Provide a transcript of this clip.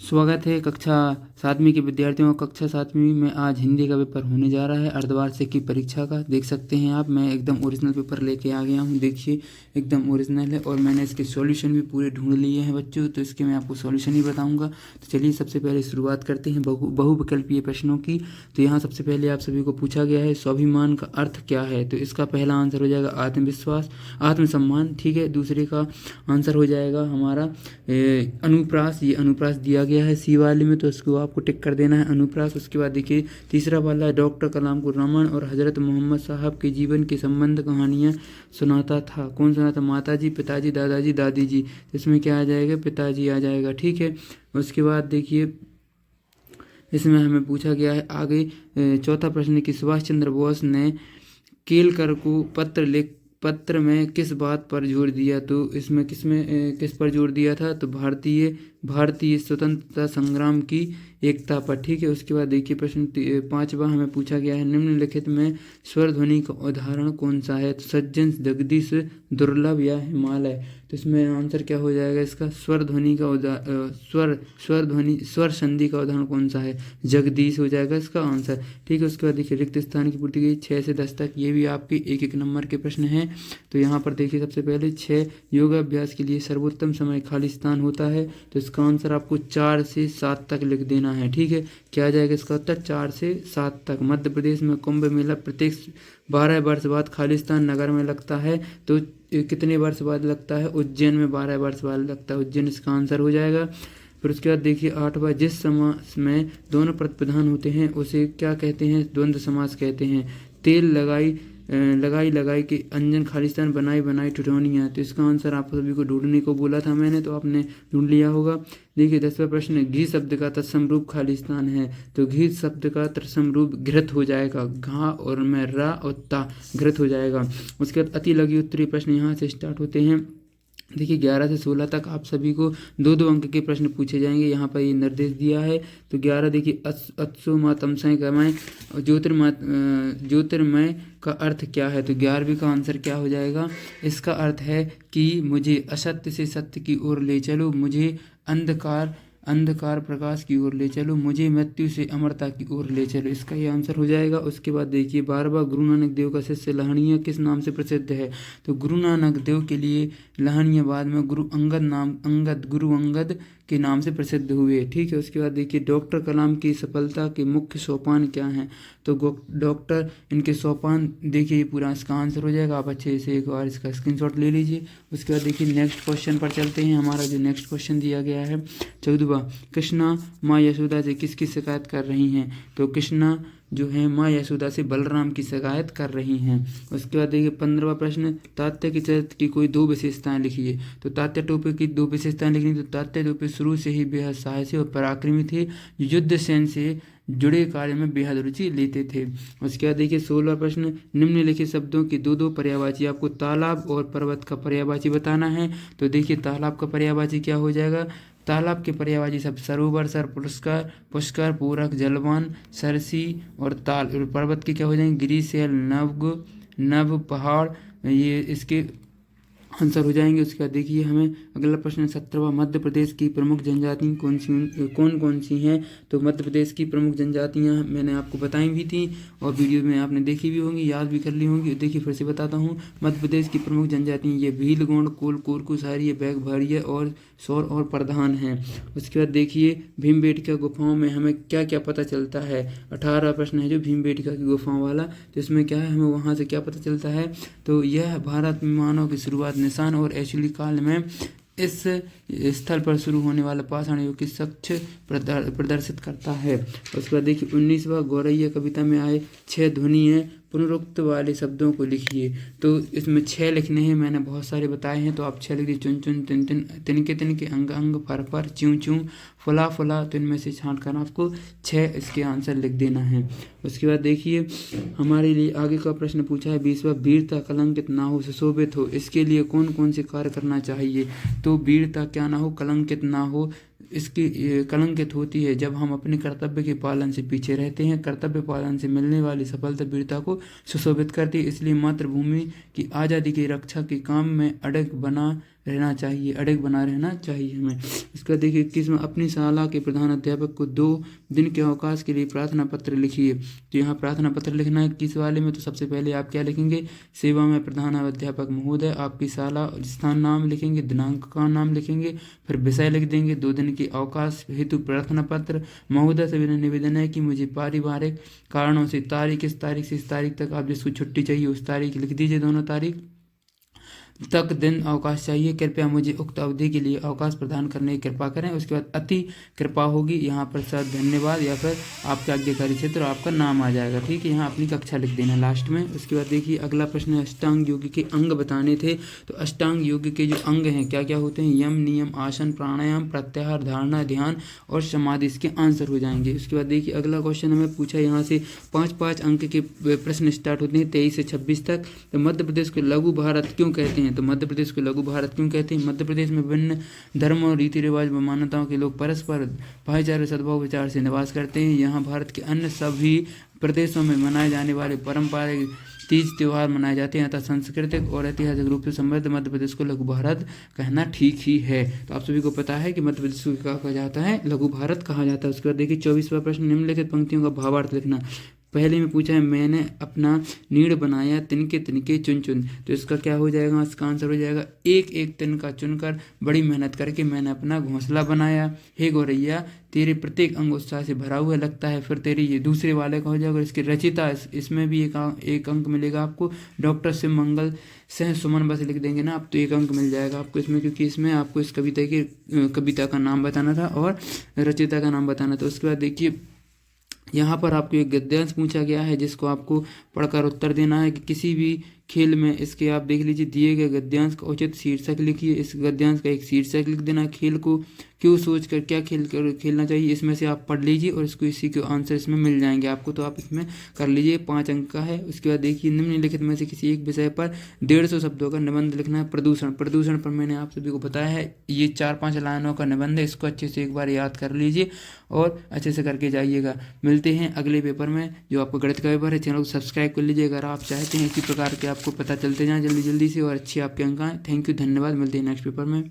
स्वागत है कक्षा 7वीं के विद्यार्थियों का। कक्षा 7वीं में आज हिंदी का पेपर होने जा रहा है अर्धवार्षिक की परीक्षा का। देख सकते हैं आप, मैं एकदम ओरिजिनल पेपर लेके आ गया हूँ। देखिए एकदम ओरिजिनल है और मैंने इसके सॉल्यूशन भी पूरे ढूंढ लिए हैं बच्चों, तो इसके मैं आपको सॉल्यूशन ही बताऊँगा। तो चलिए सबसे पहले शुरुआत करते हैं बहुविकल्पीय प्रश्नों की। तो यहाँ सबसे पहले आप सभी को पूछा गया है स्वाभिमान का अर्थ क्या है। तो इसका पहला आंसर हो जाएगा आत्मविश्वास, आत्मसम्मान। ठीक है, दूसरे का आंसर हो जाएगा हमारा अनुप्रास। ये अनुप्रास दिया गया है सी वाले में, तो इसको आपको टिक कर देना है अनुप्रास। उसके बाद देखिए तीसरा वाला, डॉक्टर कलाम को रमन और हजरत मोहम्मद साहब के जीवन के संबंध कहानियाँ सुनाता था। कौन सुनाता? माताजी, पिताजी, दादाजी, दादी जी। इसमें क्या आ जाएगा? पिताजी आ जाएगा। ठीक है, उसके बाद देखिए इसमें हमें पूछा गया है आगे चौथा प्रश्न कि सुभाष चंद्र बोस ने केलकर को पत्र में किस बात पर जोर दिया। तो इसमें किस पर जोर दिया था? तो भारतीय स्वतंत्रता संग्राम की एकता पर। ठीक है, उसके बाद देखिए प्रश्न 5वां हमें पूछा गया है निम्नलिखित में स्वर ध्वनि का उदाहरण कौन सा है। तो सज्जन, जगदीश, दुर्लभ या हिमालय। तो इसमें आंसर क्या हो जाएगा इसका? स्वर ध्वनि का स्वर संधि का उदाहरण कौन सा है? जगदीश हो जाएगा इसका आंसर। ठीक है, उसके बाद देखिए रिक्त स्थान की पूर्ति की 6 से 10 तक, ये भी आपके एक एक नंबर के प्रश्न हैं। तो यहाँ पर देखिए सबसे पहले 6 योगाभ्यास के लिए सर्वोत्तम समय खाली स्थान होता है। तो इसका आंसर आपको 4 से 7 तक लिख देना है। ठीक है, क्या आ जाएगा इसका उत्तर? 4 से 7 तक। मध्य प्रदेश में कुंभ मेला प्रत्येक 12 वर्ष बाद खालिस्तान नगर में लगता है। तो कितने वर्ष बाद लगता है? उज्जैन में 12 वर्ष बाद लगता है। उज्जैन इसका आंसर हो जाएगा। फिर उसके बाद देखिए 8वां, जिस समास में दोनों पद प्रधान होते हैं उसे क्या कहते हैं? द्वंद्व समास कहते हैं। तेल लगाई के अंजन खालिस्तान बनाई ठिठौनियाँ। तो इसका आंसर आप सभी को ढूंढने को बोला था मैंने, तो आपने ढूंढ लिया होगा। देखिए 10वां प्रश्न, घी शब्द का तत्सम रूप खालिस्तान है। तो घी शब्द का तत्सम रूप घृत हो जाएगा। घा और में रा और ता, घृत हो जाएगा। उसके बाद अति लघु उत्तरीय प्रश्न यहाँ से स्टार्ट होते हैं। देखिए 11 से 16 तक आप सभी को 2-2 अंक के प्रश्न पूछे जाएंगे। यहाँ पर ये निर्देश दिया है। तो 11 देखिए अत्सु मा तमसय गमय ज्योतिर्मय का अर्थ क्या है। तो 11वीं का आंसर क्या हो जाएगा? इसका अर्थ है कि मुझे असत्य से सत्य की ओर ले चलो, मुझे अंधकार प्रकाश की ओर ले चलो, मुझे मृत्यु से अमरता की ओर ले चलो। इसका ये आंसर हो जाएगा। उसके बाद देखिए 12वां, गुरु नानक देव का शिष्य लहणिया किस नाम से प्रसिद्ध है। तो गुरु नानक देव के लिए लहणिया बाद में गुरु अंगद के नाम से प्रसिद्ध हुए। ठीक है, उसके बाद देखिए डॉक्टर कलाम की सफलता के मुख्य सोपान क्या हैं। तो डॉक्टर इनके सोपान देखिए पूरा इसका आंसर हो जाएगा। आप अच्छे से एक बार इसका स्क्रीनशॉट ले लीजिए। उसके बाद देखिए नेक्स्ट क्वेश्चन पर चलते हैं। हमारा जो नेक्स्ट क्वेश्चन दिया गया है 14वां, कृष्णा माँ यशोदा से किसकी शिकायत कर रही हैं। तो कृष्णा जो है माँ यशोदा से बलराम की शिकायत कर रही हैं। उसके बाद देखिए 15वां प्रश्न, तात्या के चरित्र की कोई 2 विशेषताएं लिखिए। तो तात्या टोपे की 2 विशेषताएं लिखनी। तो तात्या टोपे शुरू से ही बेहद साहसी और पराक्रमी थे, युद्ध सेन से जुड़े कार्य में बेहद रुचि लेते थे। उसके बाद देखिए 16वां प्रश्न, निम्नलिखित शब्दों की 2-2 पर्यायवाची, आपको तालाब और पर्वत का पर्यायवाची बताना है। तो देखिए तालाब का पर्यायवाची क्या हो जाएगा? तालाब के पर्यायवाची सब सरोवर, सर, पुष्कर, पूरक, जलवान, सरसी और ताल। और पर्वत के क्या हो जाएंगे? गिरी, शैल, नभ, पहाड़, ये इसके आंसर हो जाएंगे। उसके बाद देखिए हमें अगला प्रश्न 17वां, मध्य प्रदेश की प्रमुख जनजाति कौन सी हैं। तो मध्य प्रदेश की प्रमुख जनजातियां मैंने आपको बताई भी थी और वीडियो में आपने देखी भी होंगी, याद भी कर ली होंगी। देखिए फिर से बताता हूँ, मध्य प्रदेश की प्रमुख जनजातियाँ ये भील, गोंड, कोल, कोरकू, सारी, बैग, भाड़िया और सौर और प्रधान हैं। उसके बाद देखिए भीमबेटका गुफाओं में हमें क्या क्या पता चलता है। 18वां प्रश्न है जो भीमबेटका की गुफाओं वाला। तो इसमें क्या है, हमें वहाँ से क्या पता चलता है। तो यह भारत में मानव की शुरुआत निशान और ऐशुली काल में इस स्थल पर शुरू होने वाला पाषाण युग की सक्ष प्रदर्शित करता है। उसके बाद देखिए 19वां, गौरैया कविता में आए 6 ध्वनि हैं, पुनरुक्त वाले शब्दों को लिखिए। तो इसमें 6 लिखने हैं, मैंने बहुत सारे बताए हैं, तो आप 6 लिख दीजिए। चुन चुन, तिन तिन, तिनके, अंग अंग, फर फर, च्यूं च्यूं, फुला फुला। तो इनमें से छांट कर आपको 6 इसके आंसर लिख देना है। उसके बाद देखिए हमारे लिए आगे का प्रश्न पूछा है 20वां, वीरता कलंकित ना हो, सुशोभित हो, इसके लिए कौन कौन से कार्य करना चाहिए। तो वीरता क्या ना हो, कलंकित ना हो। इसकी कलंकित होती है जब हम अपने कर्तव्य के पालन से पीछे रहते हैं। कर्तव्य पालन से मिलने वाली सफलता वीरता को सुशोभित करती है। इसलिए मातृभूमि की आज़ादी की रक्षा के काम में अड़ग बना रहना चाहिए, अड़िग बना रहना चाहिए हमें। इसका देखिए 21 में अपनी शाला के प्रधान अध्यापक को 2 दिन के अवकाश के लिए प्रार्थना पत्र लिखिए। तो यहाँ प्रार्थना पत्र लिखना है किस वाले में, तो सबसे पहले आप क्या लिखेंगे, सेवा में प्रधान अध्यापक महोदय, आपकी शाला स्थान नाम लिखेंगे, दिनांक का नाम लिखेंगे, फिर विषय लिख देंगे, 2 दिन के अवकाश हेतु प्रार्थना पत्र। महोदय से विनम्र निवेदन है कि मुझे पारिवारिक कारणों से तारीख इस तारीख से इस तारीख तक, आप जिसको छुट्टी चाहिए उस तारीख लिख दीजिए, दोनों तारीख तक दिन अवकाश चाहिए, कृपया मुझे उक्त अवधि के लिए अवकाश प्रदान करने की कृपा करें। उसके बाद अति कृपा होगी, यहाँ पर सर धन्यवाद या फिर आपके आज्ञाकारी क्षेत्र आपका नाम आ जाएगा, ठीक है। यहाँ अपनी कक्षा लिख देना लास्ट में। उसके बाद देखिए अगला प्रश्न है, अष्टांग योग के अंग बताने थे। तो अष्टांग योग के जो अंग हैं क्या क्या होते हैं, यम, नियम, आसन, प्राणायाम, प्रत्याहार, धारणा, ध्यान और समाधि, इसके आंसर हो जाएंगे। उसके बाद देखिए अगला क्वेश्चन हमें पूछा, यहाँ से 5-5 अंक के प्रश्न स्टार्ट होते हैं 23 से 26 तक। तो मध्य प्रदेश को लघु भारत क्यों कहते हैं, तो मध्य प्रदेश को लघु भारत क्यों कहते हैं, मध्य प्रदेश में विभिन्न धर्म और रीति रिवाज व मान्यताओं के लोग परस्पर भाईचारे सद्भाव विचार से निवास करते हैं। यहाँ भारत के अन्य सभी प्रदेशों में मनाए जाने वाले पारंपरिक तीज त्यौहार मनाए जाते हैं, अतः सांस्कृतिक और ऐतिहासिक रूप से समृद्ध मध्य प्रदेश को लघु भारत कहना ठीक ही है। तो आप सभी को पता है कि मध्य प्रदेश को क्या कहा जाता है, लघु भारत कहा जाता है। उसके बाद देखिए 24वां प्रश्न, निम्नलिखित पंक्तियों का भावार्थ लिखना। पहले में पूछा है, मैंने अपना नीड़ बनाया तिनके तिनके चुन चुन। तो इसका क्या हो जाएगा, इसका आंसर हो जाएगा, एक एक तिनका चुनकर बड़ी मेहनत करके मैंने अपना घोंसला बनाया। हे गौरैया, तेरे प्रत्येक अंग उत्साह से भरा हुआ लगता है। फिर तेरी ये दूसरे वाले का हो जाएगा, इसकी रचिता, इसमें भी एक अंक मिलेगा आपको। डॉक्टर शिव मंगल सह सुमन बस लिख देंगे ना आप, तो 1 अंक मिल जाएगा आपको इसमें, क्योंकि इसमें आपको इस कविता का नाम बताना था और रचिता का नाम बताना था। उसके बाद देखिए यहाँ पर आपको एक गद्यांश पूछा गया है, जिसको आपको पढ़कर उत्तर देना है कि किसी भी खेल में, इसके आप देख लीजिए दिए गए गद्यांश का उचित शीर्षक लिखिए। इस गद्यांश का एक शीर्षक लिख देना, खेल को क्यों सोच कर क्या खेलना चाहिए, इसमें से आप पढ़ लीजिए और इसको इसी के आंसर इसमें मिल जाएंगे आपको, तो आप इसमें कर लीजिए, 5 अंक का है। उसके बाद देखिए निम्नलिखित में से किसी एक विषय पर 150 शब्दों का निबंध लिखना है। प्रदूषण, प्रदूषण पर मैंने आप सभी को बताया है, ये 4-5 लाइनों का निबंध है, इसको अच्छे से एक बार याद कर लीजिए और अच्छे से करके जाइएगा। मिलते हैं अगले पेपर में, जो आपका गणित का पेपर है। चैनल को सब्सक्राइब कर लीजिए अगर आप चाहते हैं इसी प्रकार के आपको पता चलते जाएं जल्दी जल्दी से और अच्छे आपके अंक आएँ। थैंक यू, धन्यवाद, मिलते हैं नेक्स्ट पेपर में।